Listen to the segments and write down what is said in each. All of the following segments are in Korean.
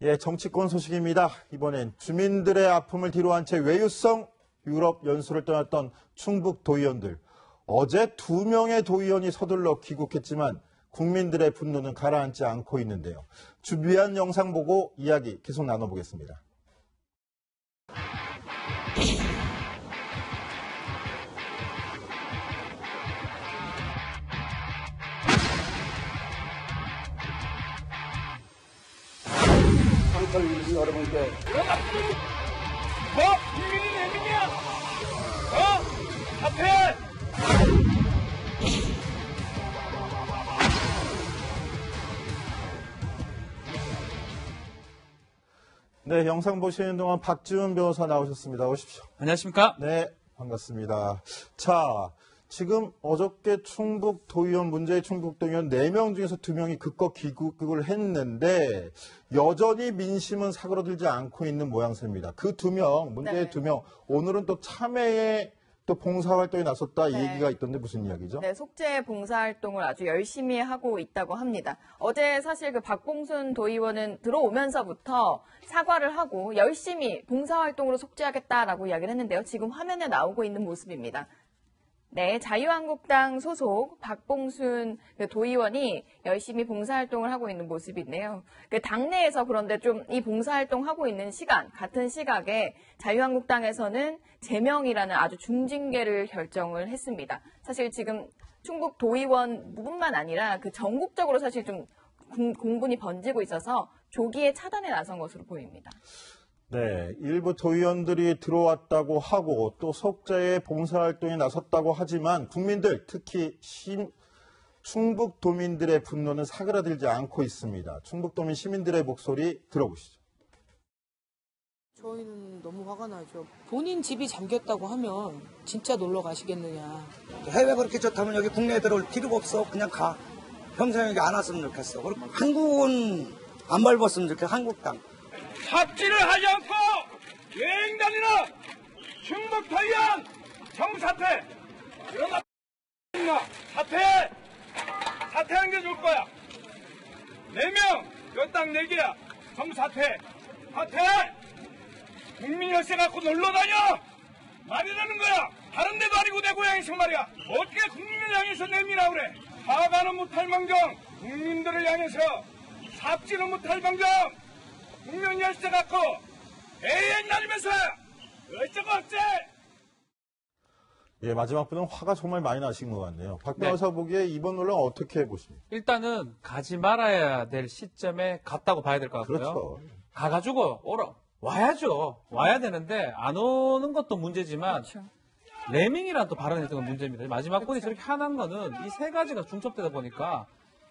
예, 정치권 소식입니다. 이번엔 주민들의 아픔을 뒤로한 채 외유성 유럽 연수를 떠났던 충북 도의원들. 어제 2명의 도의원이 서둘러 귀국했지만 국민들의 분노는 가라앉지 않고 있는데요. 준비한 영상 보고 이야기 계속 나눠보겠습니다. 상철 여러분께 국민이 내민이야! 앞에! 네, 영상 보시는 동안 박지훈 변호사 나오셨습니다. 오십시오. 안녕하십니까? 네, 반갑습니다. 자, 지금 어저께 충북 도의원, 문제의 충북 도의원 4명 중에서 2명이 극거 귀국을 했는데 여전히 민심은 사그러들지 않고 있는 모양새입니다. 그 2명, 문제의 2명, 오늘은 또 참회에 또 봉사활동에 나섰다 이 얘기가 있던데 무슨 이야기죠? 네, 속죄 봉사활동을 아주 열심히 하고 있다고 합니다. 어제 사실 그 박봉순 도의원은 들어오면서부터 사과를 하고 열심히 봉사활동으로 속죄하겠다라고 이야기를 했는데요. 지금 화면에 나오고 있는 모습입니다. 네, 자유한국당 소속 박봉순 도의원이 열심히 봉사활동을 하고 있는 모습이 있네요. 그 당내에서 그런데 좀 이 봉사활동 하고 있는 시간, 같은 시각에 자유한국당에서는 제명이라는 아주 중징계를 결정을 했습니다. 사실 지금 충북 도의원뿐만 아니라 그 전국적으로 사실 좀 공분이 번지고 있어서 조기에 차단에 나선 것으로 보입니다. 네, 일부 도의원들이 들어왔다고 하고 또 속죄의 봉사활동에 나섰다고 하지만 국민들, 특히 충북도민들의 분노는 사그라들지 않고 있습니다. 충북도민 시민들의 목소리 들어보시죠. 저희는 너무 화가 나죠. 본인 집이 잠겼다고 하면 진짜 놀러 가시겠느냐. 해외 그렇게 좋다면 여기 국내에 들어올 필요가 없어. 그냥 가. 평생 여기 안 왔으면 좋겠어. 그리고 한국은 안 밟았으면 좋겠어. 한국당. 삽질을 하지 않고 여행 다니는 충북 도의원 정사퇴! 그러나 사퇴하는 게 좋을 거야. 4명 여기 딱 4개야. 정사퇴! 사퇴! 국민 열쇠 갖고 놀러 다녀! 말이라는 거야. 다른 데도 아니고 내 고향에서 말이야. 어떻게 국민을 향해서 내미라 그래. 사과는 못할 망정 국민들을 향해서 삽질은 못할 망정 국민 열쇠 갖고 애행 다니면서 어쩌고 어째. 예, 마지막 분은 화가 정말 많이 나신 것 같네요. 박 변호사 보기에 이번 논란 어떻게 보십니까? 일단은 가지 말아야 될 시점에 갔다고 봐야 될 것 같고요. 그렇죠. 가가지고 와야죠. 와야 되는데 안 오는 것도 문제지만 그렇죠. 레밍이란 또 발언했던 건 문제입니다. 마지막 분이 저렇게 화난 거는 이 3가지가 중첩되다 보니까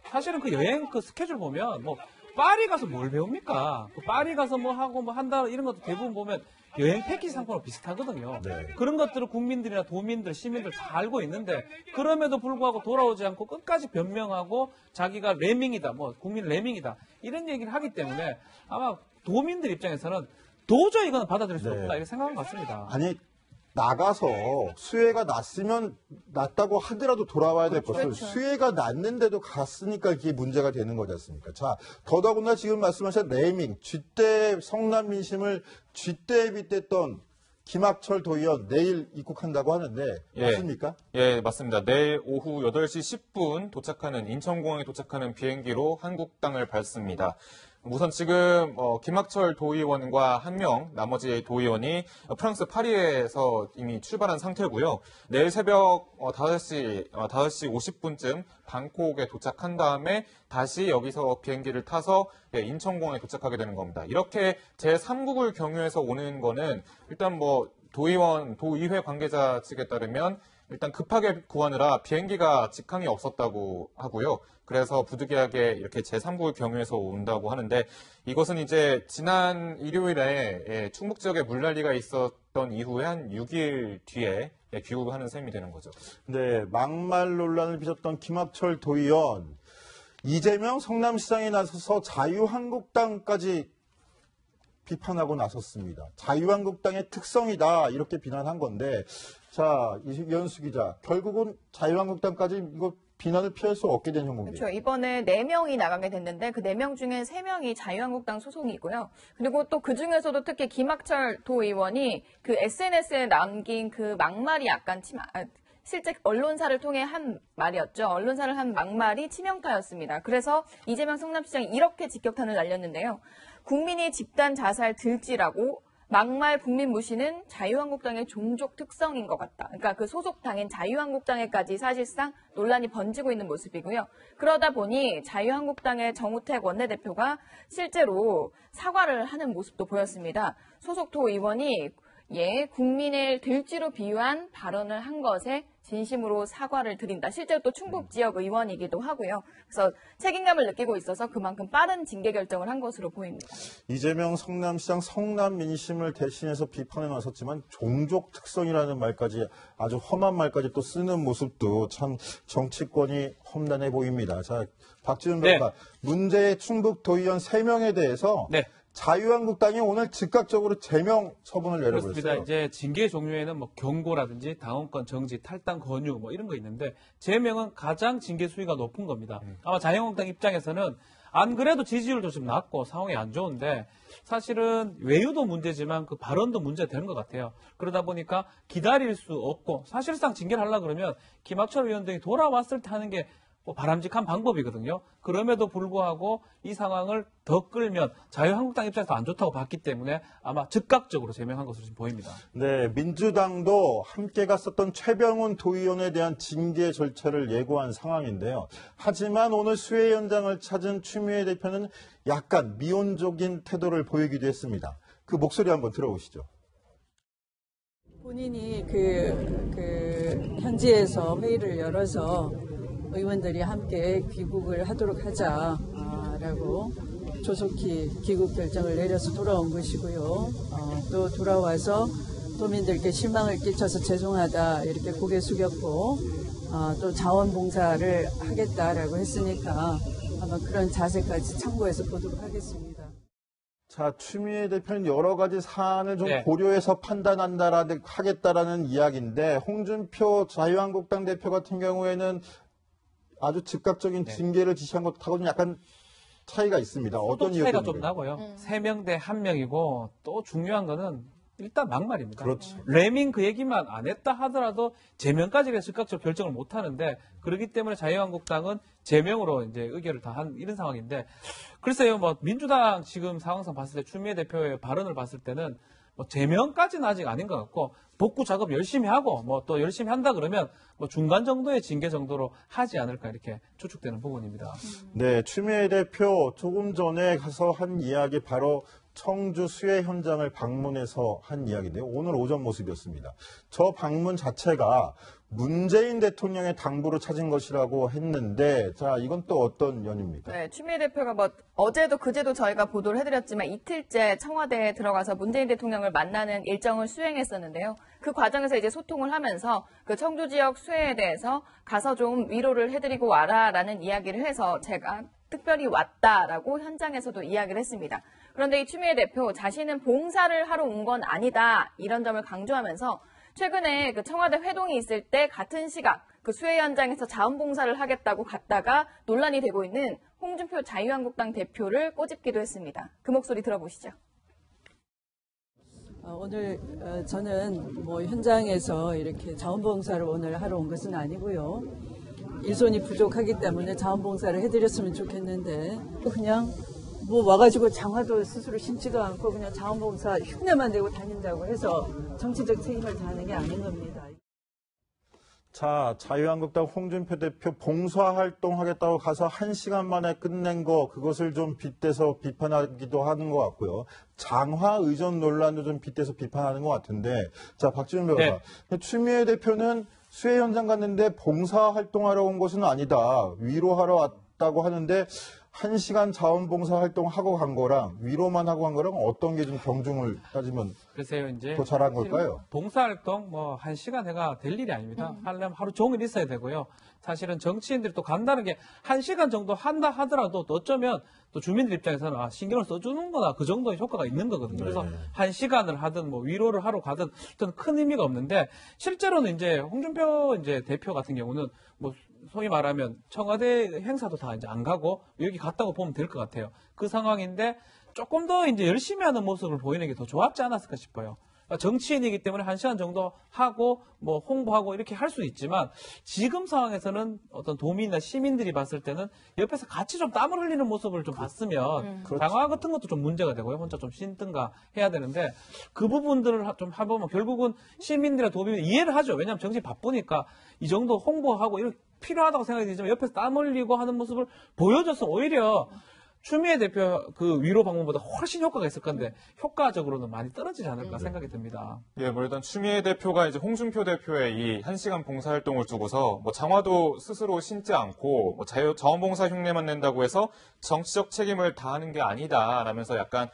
사실은 그 여행 그 스케줄 보면 뭐 파리 가서 뭘 배웁니까? 그 파리 가서 뭐 하고 뭐 한다 이런 것도 대부분 보면 여행 패키지 상품으로 비슷하거든요. 네. 그런 것들을 국민들이나 도민들, 시민들 다 알고 있는데 그럼에도 불구하고 돌아오지 않고 끝까지 변명하고 자기가 레밍이다, 뭐 국민 레밍이다 이런 얘기를 하기 때문에 아마 도민들 입장에서는 도저히 이거는 받아들일 수 네. 없다 이렇게 생각한 것 같습니다. 아니, 나가서 수해가 났으면 났다고 하더라도 돌아와야 될 것을 그렇죠. 수해가 났는데도 갔으니까 이게 문제가 되는 거지 않습니까? 자, 더더군다나 지금 말씀하신 레이밍, 쥐떼 성남 민심을 쥐떼에 빗댔던 김학철 도의원 내일 입국한다고 하는데 맞습니까? 예, 맞습니다. 내일 오후 8시 10분 도착하는 인천공항에 도착하는 비행기로 한국 땅을 밟습니다. 우선 지금 김학철 도의원과 1명, 나머지 도의원이 프랑스 파리에서 이미 출발한 상태고요. 내일 새벽 5시 50분쯤 방콕에 도착한 다음에 다시 여기서 비행기를 타서 인천공항에 도착하게 되는 겁니다. 이렇게 제3국을 경유해서 오는 거는 일단 도의회 관계자 측에 따르면 일단 급하게 구하느라 비행기가 직항이 없었다고 하고요. 그래서 부득이하게 이렇게 제3국을 경유해서 온다고 하는데 이것은 이제 지난 일요일에 충북 지역에 물난리가 있었던 이후에 한 6일 뒤에 귀국을 하는 셈이 되는 거죠. 네, 막말 논란을 빚었던 김학철 도의원, 이재명 성남시장에 나서서 자유한국당까지 비판하고 나섰습니다. 자유한국당의 특성이다 이렇게 비난한 건데 자, 이연수 기자, 결국은 자유한국당까지 이거 비난을 피할 수 없게 된 형국이에요. 그렇죠. 이번에 4명이 나가게 됐는데 그 4명 중에 3명이 자유한국당 소속이고요. 그리고 또 그 중에서도 특히 김학철 도의원이 그 SNS에 남긴 그 막말이 약간 실제 언론사를 통해 한 말이었죠. 언론사를 한 막말이 치명타였습니다. 그래서 이재명 성남시장이 이렇게 직격탄을 날렸는데요. 국민이 집단 자살 들지라고 막말 국민 무시는 자유한국당의 종족 특성인 것 같다. 그러니까 그 소속 당인 자유한국당에까지 사실상 논란이 번지고 있는 모습이고요. 그러다 보니 자유한국당의 정우택 원내대표가 실제로 사과를 하는 모습도 보였습니다. 소속 도의원이 국민을 들쥐로 비유한 발언을 한 것에 진심으로 사과를 드린다. 실제로 또 충북 지역 의원이기도 하고요. 그래서 책임감을 느끼고 있어서 그만큼 빠른 징계 결정을 한 것으로 보입니다. 이재명 성남시장 성남 민심을 대신해서 비판에 나섰지만 종족 특성이라는 말까지 아주 험한 말까지 또 쓰는 모습도 참 정치권이 험난해 보입니다. 자, 박지훈 변호사, 문제의 충북 도의원 3명에 대해서 자유한국당이 오늘 즉각적으로 제명 처분을 내려버렸어요. 그렇습니다. 이제 징계 종류에는 뭐 경고라든지 당원권 정지, 탈당 권유 뭐 이런 거 있는데 제명은 가장 징계 수위가 높은 겁니다. 아마 자유한국당 입장에서는 안 그래도 지지율도 좀 낮고 상황이 안 좋은데 사실은 외유도 문제지만 그 발언도 문제가 되는 것 같아요. 그러다 보니까 기다릴 수 없고 사실상 징계를 하려고 그러면 김학철 의원 등이 돌아왔을 때 하는 게 바람직한 방법이거든요. 그럼에도 불구하고 이 상황을 더 끌면 자유한국당 입장에서 안 좋다고 봤기 때문에 아마 즉각적으로 제명한 것으로 지금 보입니다. 네, 민주당도 함께 갔었던 최병훈 도의원에 대한 징계 절차를 예고한 상황인데요. 하지만 오늘 수해 현장을 찾은 추미애 대표는 약간 미온적인 태도를 보이기도 했습니다. 그 목소리 한번 들어보시죠. 본인이 현지에서 회의를 열어서 의원들이 함께 귀국을 하도록 하자라고 조속히 귀국 결정을 내려서 돌아온 것이고요. 또 돌아와서 도민들께 실망을 끼쳐서 죄송하다 이렇게 고개 숙였고 또 자원봉사를 하겠다라고 했으니까 아마 그런 자세까지 참고해서 보도록 하겠습니다. 자, 추미애 대표는 여러 가지 사안을 좀 고려해서 하겠다라는 이야기인데 홍준표 자유한국당 대표 같은 경우에는 아주 즉각적인 징계를 지시한 것하고는 약간 차이가 있습니다. 어떤 이유가 차이가 좀 나고요. 3명 대 1명이고 또 중요한 거는 일단 막말입니다. 그렇죠. 레밍 그 얘기만 안 했다 하더라도 제명까지 즉각적으로 결정을 못 하는데 그렇기 때문에 자유한국당은 제명으로 이제 의결을 다 한 이런 상황인데 글쎄요, 뭐 민주당 지금 상황상 봤을 때 추미애 대표의 발언을 봤을 때는 뭐 제명까지는 아직 아닌 것 같고 복구 작업 열심히 하고 뭐 또 열심히 한다 그러면 뭐 중간 정도의 징계 정도로 하지 않을까 이렇게 추측되는 부분입니다. 네, 추미애 대표 조금 전에 가서 한 이야기 바로 청주 수해 현장을 방문해서 한 이야기인데요. 오늘 오전 모습이었습니다. 저 방문 자체가 문재인 대통령의 당부로 찾은 것이라고 했는데 자, 이건 또 어떤 연입니까? 네, 추미애 대표가 뭐 어제도 그제도 저희가 보도를 해드렸지만 이틀째 청와대에 들어가서 문재인 대통령을 만나는 일정을 수행했었는데요. 그 과정에서 이제 소통을 하면서 그 청주 지역 수해에 대해서 가서 좀 위로를 해드리고 와라라는 이야기를 해서 제가 특별히 왔다라고 현장에서도 이야기를 했습니다. 그런데 이 추미애 대표 자신은 봉사를 하러 온 건 아니다 이런 점을 강조하면서 최근에 그 청와대 회동이 있을 때 같은 시각 그 수해 현장에서 자원봉사를 하겠다고 갔다가 논란이 되고 있는 홍준표 자유한국당 대표를 꼬집기도 했습니다. 그 목소리 들어보시죠. 오늘 저는 뭐 현장에서 이렇게 자원봉사를 오늘 하러 온 것은 아니고요. 일손이 부족하기 때문에 자원봉사를 해드렸으면 좋겠는데 그냥 뭐 와가지고 장화도 스스로 심지도 않고 그냥 자원봉사 흉내만 내고 다닌다고 해서 정치적 책임을 다하는 게 아닌 겁니다. 자, 자유한국당 홍준표 대표 봉사활동하겠다고 가서 1시간 만에 끝낸 거 그것을 좀 빗대서 비판하기도 하는 것 같고요. 장화 의전 논란도 좀 빗대서 비판하는 것 같은데 자, 박지훈 변호사. 추미애 대표는 수해 현장 갔는데 봉사활동하러 온 것은 아니다. 위로하러 왔다고 하는데 1시간 자원봉사 활동하고 간 거랑 위로만 하고 간 거랑 어떤 게 좀 경중을 따지면 글쎄요, 이제 더 잘한 걸까요? 봉사활동 뭐 1시간 해가 될 일이 아닙니다. 하려면 하루 종일 있어야 되고요. 사실은 정치인들이 또 간다는 게 1시간 정도 한다 하더라도 또 어쩌면 또 주민들 입장에서는 신경을 써주는 거나 그 정도의 효과가 있는 거거든요. 그래서 1시간을 하든 뭐 위로를 하러 가든 어떤 큰 의미가 없는데 실제로는 이제 홍준표 이제 대표 같은 경우는 뭐 소위 말하면 청와대 행사도 다 이제 안 가고 여기 갔다고 보면 될 것 같아요. 그 상황인데 조금 더 이제 열심히 하는 모습을 보이는 게 더 좋았지 않았을까 싶어요. 정치인이기 때문에 1시간 정도 하고 뭐 홍보하고 이렇게 할 수 있지만 지금 상황에서는 어떤 도민이나 시민들이 봤을 때는 옆에서 같이 좀 땀을 흘리는 모습을 좀 봤으면 장화 같은 것도 좀 문제가 되고요. 혼자 좀 쉰든가 해야 되는데 그 부분들을 좀 해보면 결국은 시민들이나 도민이 이해를 하죠. 왜냐하면 정치 바쁘니까 이 정도 홍보하고 이렇게 필요하다고 생각이 들지만 옆에서 땀 흘리고 하는 모습을 보여줘서 오히려 추미애 대표 그 위로 방문보다 훨씬 효과가 있을 건데 효과적으로는 많이 떨어지지 않을까 생각이 듭니다. 예, 뭐 일단 추미애 대표가 이제 홍준표 대표의 이 1시간 봉사활동을 두고서 뭐 장화도 스스로 신지 않고 뭐 자원봉사 흉내만 낸다고 해서 정치적 책임을 다하는 게 아니다라면서 약간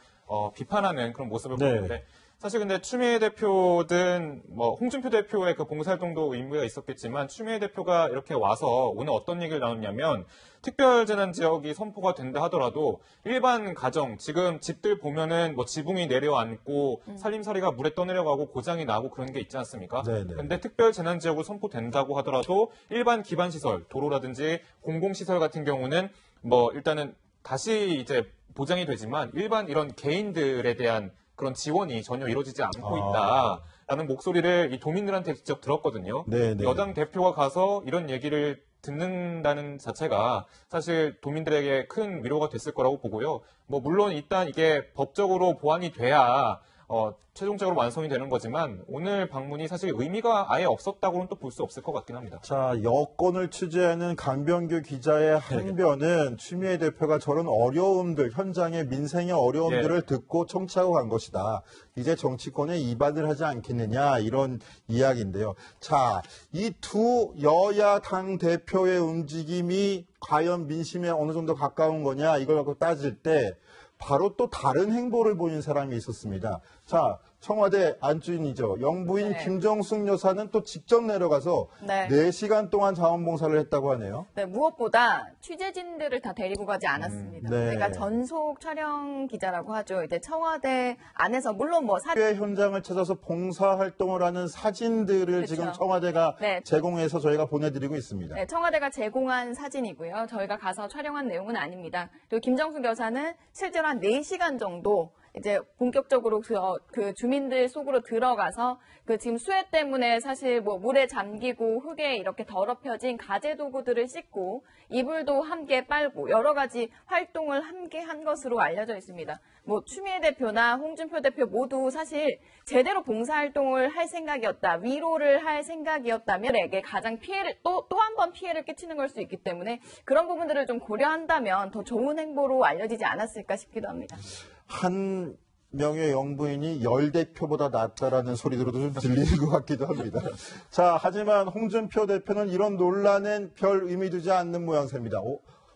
비판하는 그런 모습을 보이는데 사실 근데 추미애 대표든 뭐 홍준표 대표의 그 봉사활동도 의미가 있었겠지만 추미애 대표가 이렇게 와서 오늘 어떤 얘기를 나눴냐면 특별재난지역이 선포가 된다 하더라도 일반 가정 지금 집들 보면은 뭐 지붕이 내려앉고 살림살이가 물에 떠내려가고 고장이 나고 그런 게 있지 않습니까? 근데 특별재난지역으로 선포된다고 하더라도 일반 기반시설 도로라든지 공공시설 같은 경우는 뭐 일단은 다시 이제 보장이 되지만 일반 이런 개인들에 대한 그런 지원이 전혀 이루어지지 않고 있다라는 목소리를 이 도민들한테 직접 들었거든요. 여당 대표가 가서 이런 얘기를 듣는다는 자체가 사실 도민들에게 큰 위로가 됐을 거라고 보고요. 뭐 물론 일단 이게 법적으로 보완이 돼야 최종적으로 완성이 되는 거지만 오늘 방문이 사실 의미가 아예 없었다고는 또 볼 수 없을 것 같긴 합니다. 자, 여권을 취재하는 강병규 기자의 항변은 추미애 대표가 저런 어려움들, 현장의 민생의 어려움들을 듣고 청취하고 간 것이다. 이제 정치권에 이반을 하지 않겠느냐 이런 이야기인데요. 자, 이 두 여야 당 대표의 움직임이 과연 민심에 어느 정도 가까운 거냐 이걸 갖고 따질 때 바로 또 다른 행보를 보인 사람이 있었습니다. 자, 청와대 안주인이죠. 영부인 김정숙 여사는 또 직접 내려가서 4시간 동안 자원봉사를 했다고 하네요. 네, 무엇보다 취재진들을 다 데리고 가지 않았습니다. 그러니까 전속 촬영 기자라고 하죠. 이제 청와대 안에서 물론 뭐 현장을 찾아서 봉사활동을 하는 사진들을 지금 청와대가 제공해서 저희가 보내드리고 있습니다. 네, 청와대가 제공한 사진이고요. 저희가 가서 촬영한 내용은 아닙니다. 그리고 김정숙 여사는 실제로 한 4시간 정도 이제 본격적으로 그 주민들 속으로 들어가서 그 지금 수해 때문에 사실 뭐 물에 잠기고 흙에 이렇게 더럽혀진 가재 도구들을 씻고 이불도 함께 빨고 여러 가지 활동을 함께 한 것으로 알려져 있습니다. 뭐 추미애 대표나 홍준표 대표 모두 사실 제대로 봉사활동을 할 생각이었다, 위로를 할 생각이었다면 에게 가장 피해를 또 한 번 피해를 끼치는 걸 수 있기 때문에 그런 부분들을 좀 고려한다면 더 좋은 행보로 알려지지 않았을까 싶기도 합니다. 한 명의 영부인이 10대표보다 낫다라는 소리들도 좀 들리는 것 같기도 합니다. 자, 하지만 홍준표 대표는 이런 논란엔 별 의미 두지 않는 모양새입니다.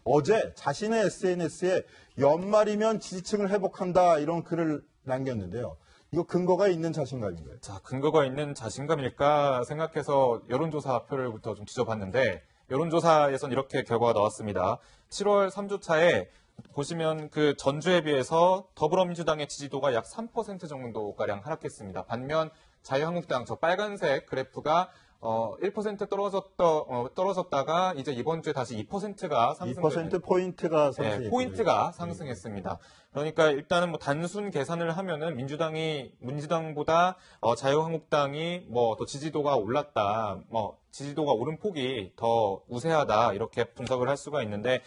어제 자신의 SNS에 연말이면 지지층을 회복한다 이런 글을 남겼는데요. 이거 근거가 있는 자신감인가요? 자, 근거가 있는 자신감일까 생각해서 여론조사표를부터 좀 뒤져봤는데 여론조사에선 이렇게 결과가 나왔습니다. 7월 3주차에 보시면 그 전주에 비해서 더불어민주당의 지지도가 약 3% 정도가량 하락했습니다. 반면 자유한국당 저 빨간색 그래프가 1% 떨어졌다가 이제 이번 주에 다시 2%가 상승. 2%포인트가 상승. 네, 포인트가 상승했습니다. 그러니까 일단은 뭐 단순 계산을 하면은 민주당보다 자유한국당이 뭐 더 지지도가 올랐다, 뭐 지지도가 오른 폭이 더 우세하다 이렇게 분석을 할 수가 있는데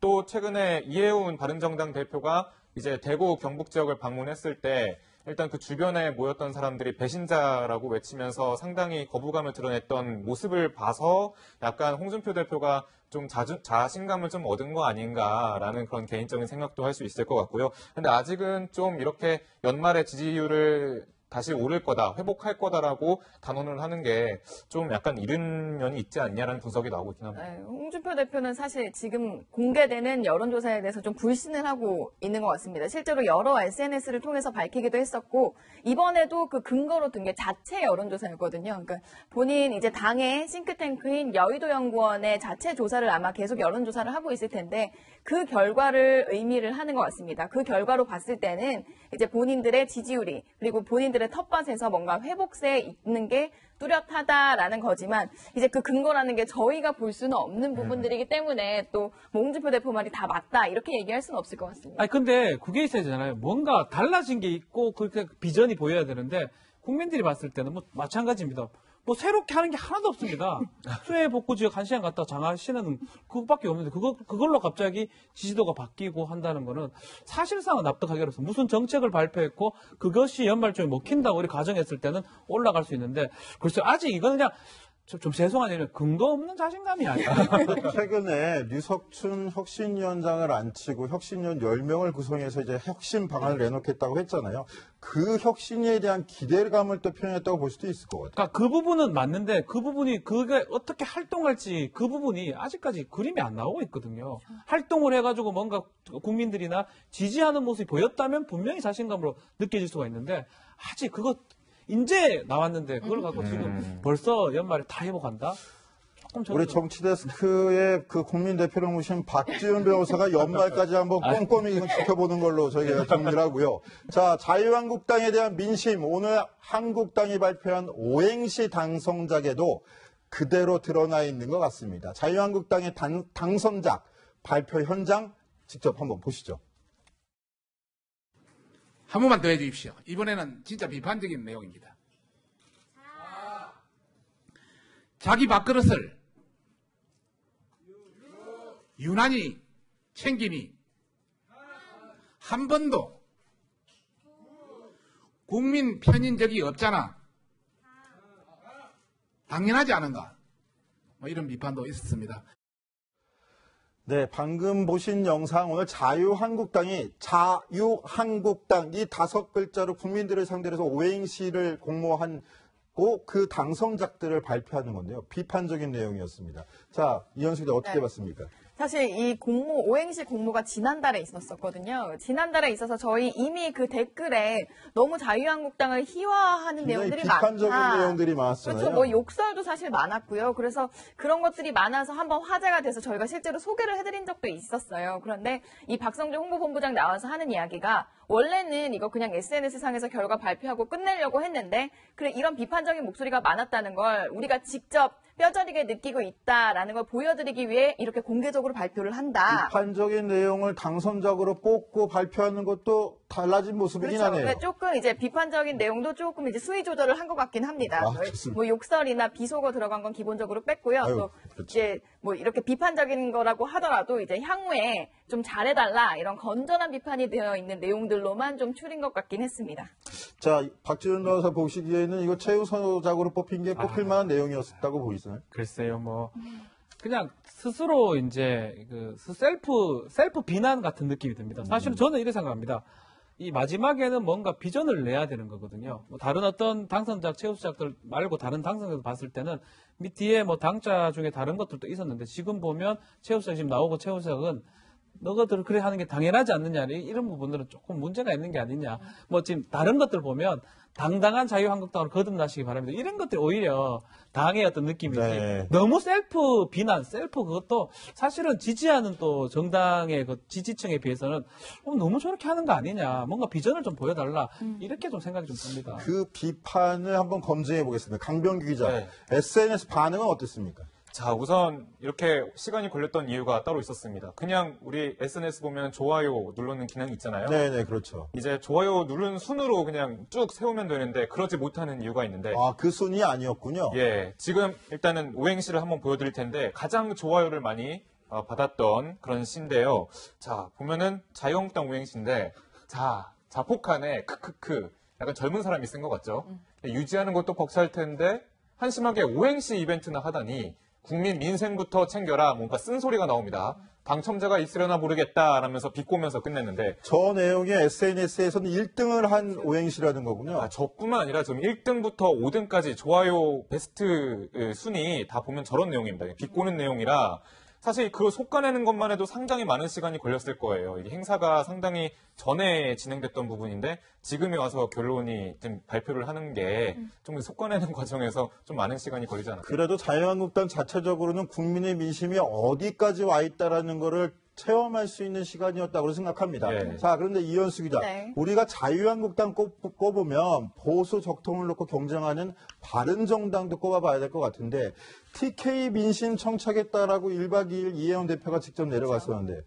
또 최근에 이해운 바른정당 대표가 이제 대구 경북 지역을 방문했을 때 일단 그 주변에 모였던 사람들이 배신자라고 외치면서 상당히 거부감을 드러냈던 모습을 봐서 약간 홍준표 대표가 좀 자신감을 좀 얻은 거 아닌가라는 그런 개인적인 생각도 할 수 있을 것 같고요. 근데 아직은 좀 이렇게 연말에 지지율을 다시 오를 거다, 회복할 거다라고 단언을 하는 게 좀 약간 이른 면이 있지 않냐라는 분석이 나오고 있긴 합니다. 네, 홍준표 대표는 사실 지금 공개되는 여론조사에 대해서 좀 불신을 하고 있는 것 같습니다. 실제로 여러 SNS를 통해서 밝히기도 했었고 이번에도 그 근거로 든 게 자체 여론조사였거든요. 그러니까 본인 이제 당의 싱크탱크인 여의도연구원의 자체 조사를 아마 계속 여론조사를 하고 있을 텐데 그 결과를 의미를 하는 것 같습니다. 그 결과로 봤을 때는 이제 본인들의 지지율이 그리고 본인들의 국민들의 텃밭에서 뭔가 회복세에 있는 게 뚜렷하다라는 거지만 이제 그 근거라는 게 저희가 볼 수는 없는 부분들이기 때문에 또 홍준표 대표 말이 다 맞다 이렇게 얘기할 수는 없을 것 같습니다. 아니 근데 그게 있어야 되잖아요. 뭔가 달라진 게 있고 그렇게 비전이 보여야 되는데 국민들이 봤을 때는 뭐 마찬가지입니다. 뭐 새롭게 하는 게 하나도 없습니다. 수해 복구 지역 1시간 갔다 장하시는 그것밖에 없는데 그걸로 갑자기 지지도가 바뀌고 한다는 거는 사실상은 납득하기 어렵습니다. 무슨 정책을 발표했고 그것이 연말쯤에 먹힌다고 우리 가정했을 때는 올라갈 수 있는데 글쎄 아직 이거는 그냥 좀 죄송하네요. 근거 없는 자신감이 아니야. 최근에 류석춘 혁신위원장을 앉히고 혁신위원 10명을 구성해서 이제 혁신 방안을 내놓겠다고 했잖아요. 그 혁신에 대한 기대감을 또 표현했다고 볼 수도 있을 것 같아요. 그러니까 그 부분은 맞는데 그 부분이 그게 어떻게 활동할지 그 부분이 아직까지 그림이 안 나오고 있거든요. 활동을 해가지고 뭔가 국민들이나 지지하는 모습이 보였다면 분명히 자신감으로 느껴질 수가 있는데 아직 그거 이제 나왔는데 그걸 갖고 지금 벌써 연말에 다 회복한다? 조금 우리 정치데스크의 그 국민대표를 모신 박지훈 변호사가 연말까지 한번 꼼꼼히 지켜보는 걸로 저희가 정리를 하고요. 자, 자유한국당에 대한 민심, 오늘 한국당이 발표한 오행시 당선작에도 그대로 드러나 있는 것 같습니다. 자유한국당의 당선작 발표 현장 직접 한번 보시죠. 한 번만 더 해주십시오. 이번에는 진짜 비판적인 내용입니다. 자기 밥그릇을 유난히 챙김이 한 번도 국민 편인 적이 없잖아. 당연하지 않은가? 뭐 이런 비판도 있었습니다. 네, 방금 보신 영상 오늘 자유한국당 이 5글자로 국민들을 상대로 해서 오행시를 공모하고 그 당선작들을 발표하는 건데요. 비판적인 내용이었습니다. 자, 이현수 기자 어떻게 봤습니까? 사실 이 오행시 공모가 지난달에 있었거든요. 지난달에 있어서 저희 이미 그 댓글에 너무 자유한국당을 희화하는 내용들이 많다. 비판적인 내용들이 많았잖아요. 그렇죠. 뭐 욕설도 사실 많았고요. 그래서 그런 것들이 많아서 한번 화제가 돼서 저희가 실제로 소개를 해드린 적도 있었어요. 그런데 이 박성준 홍보본부장 나와서 하는 이야기가 원래는 이거 그냥 SNS상에서 결과 발표하고 끝내려고 했는데 그래 이런 비판적인 목소리가 많았다는 걸 우리가 직접 뼈저리게 느끼고 있다라는 걸 보여드리기 위해 이렇게 공개적으로 발표를 한다. 비판적인 내용을 당선작으로 뽑고 발표하는 것도 달라진 모습이긴 그렇죠. 하네요. 그러니까 조금 이제 비판적인 내용도 조금 이제 수위 조절을 한 것 같긴 합니다. 뭐 욕설이나 비속어 들어간 건 기본적으로 뺐고요. 아유, 또 그렇죠. 이제 뭐 이렇게 비판적인 거라고 하더라도 이제 향후에 좀 잘해달라 이런 건전한 비판이 되어 있는 내용들로만 좀 추린 것 같긴 했습니다. 자, 박지훈 변호사 보시기에는 이거 최우선작으로 뽑힌 게 뽑힐 만한 내용이었다고 보이시나요? 글쎄요, 뭐 그냥 스스로 이제 그 셀프 비난 같은 느낌이 듭니다. 사실은 저는 이렇게 생각합니다. 이 마지막에는 뭔가 비전을 내야 되는 거거든요. 뭐 다른 어떤 당선작, 최우수작들 말고 다른 당선작들 봤을 때는 뒤에 뭐 당자 중에 다른 것들도 있었는데 지금 보면 최우수작 지금 나오고 최우수작은 너희들 그래 하는 게 당연하지 않느냐 이런 부분들은 조금 문제가 있는 게 아니냐. 뭐 지금 다른 것들 보면 당당한 자유한국당으로 거듭나시기 바랍니다. 이런 것들이 오히려 당의 어떤 느낌이지. 네. 너무 셀프 비난, 셀프 그것도 사실은 지지하는 또 정당의 그 지지층에 비해서는 너무 저렇게 하는 거 아니냐. 뭔가 비전을 좀 보여달라. 이렇게 좀 생각이 좀 듭니다. 그 비판을 한번 검증해 보겠습니다. 강병규 기자, 네. SNS 반응은 어땠습니까? 자, 우선 이렇게 시간이 걸렸던 이유가 따로 있었습니다. 그냥 우리 SNS 보면 좋아요 누르는 기능이 있잖아요. 네네, 그렇죠. 이제 좋아요 누른 순으로 그냥 쭉 세우면 되는데 그러지 못하는 이유가 있는데 아, 그 순위 아니었군요. 예, 지금 일단은 오행시를 한번 보여드릴 텐데 가장 좋아요를 많이 받았던 그런 시인데요. 자, 보면은 자유한국당 오행시인데 자폭하네 크크크 약간 젊은 사람이 쓴 것 같죠? 유지하는 것도 벅찰 텐데 한심하게 오행시 이벤트나 하다니 국민 민생부터 챙겨라 뭔가 쓴소리가 나옵니다. 당첨자가 있으려나 모르겠다 라면서 비꼬면서 끝냈는데 저 내용이 SNS에서는 1등을 한 오행시라는 거군요. 저뿐만 아니라 지금 1등부터 5등까지 좋아요 베스트 순위 다 보면 저런 내용입니다. 비꼬는 내용이라 사실 그거 속아내는 것만 해도 상당히 많은 시간이 걸렸을 거예요. 이게 행사가 상당히 전에 진행됐던 부분인데 지금에 와서 결론이 좀 발표를 하는 게 좀 속아내는 과정에서 좀 많은 시간이 걸리지 않았을까. 그래도 자유한국당 자체적으로는 국민의 민심이 어디까지 와 있다라는 거를 체험할 수 있는 시간이었다고 생각합니다. 네. 자, 그런데 이현수 기자, 네. 우리가 자유한국당 꼽으면 보수 적통을 놓고 경쟁하는 바른정당도 꼽아봐야 될 것 같은데 TK 민심 청착했다라고 1박 2일 이혜원 대표가 직접 내려갔었는데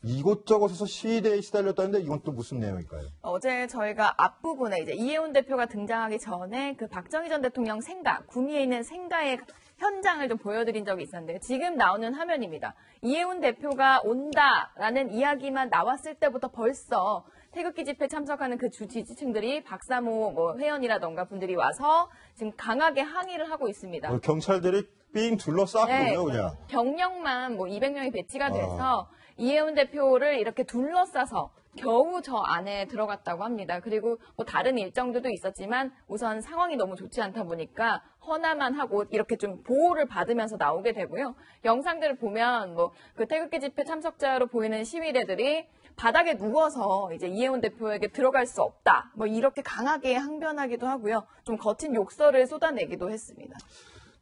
이곳저곳에서 시위대에 시달렸다는데 이건 또 무슨 내용일까요? 어제 저희가 앞부분에 이제 이혜훈 대표가 등장하기 전에 그 박정희 전 대통령 생가, 구미에 있는 생가의 현장을 좀 보여드린 적이 있었는데 지금 나오는 화면입니다. 이혜훈 대표가 온다라는 이야기만 나왔을 때부터 벌써 태극기 집회 참석하는 그 주 지지층들이 박사모 뭐 회원이라던가 분들이 와서 지금 강하게 항의를 하고 있습니다. 경찰들이 삥 둘러쌌군요, 그냥. 병력만 뭐 200명이 배치가 돼서 이혜훈 대표를 이렇게 둘러싸서 겨우 저 안에 들어갔다고 합니다. 그리고 뭐 다른 일정들도 있었지만 우선 상황이 너무 좋지 않다 보니까 허나만 하고 이렇게 좀 보호를 받으면서 나오게 되고요. 영상들을 보면 뭐 그 태극기 집회 참석자로 보이는 시위대들이 바닥에 누워서 이제 이혜훈 대표에게 들어갈 수 없다. 뭐 이렇게 강하게 항변하기도 하고요. 좀 거친 욕설을 쏟아내기도 했습니다.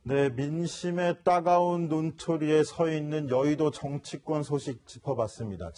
네, 민심의 따가운 눈초리에 서 있는 여의도 정치권 소식 짚어봤습니다.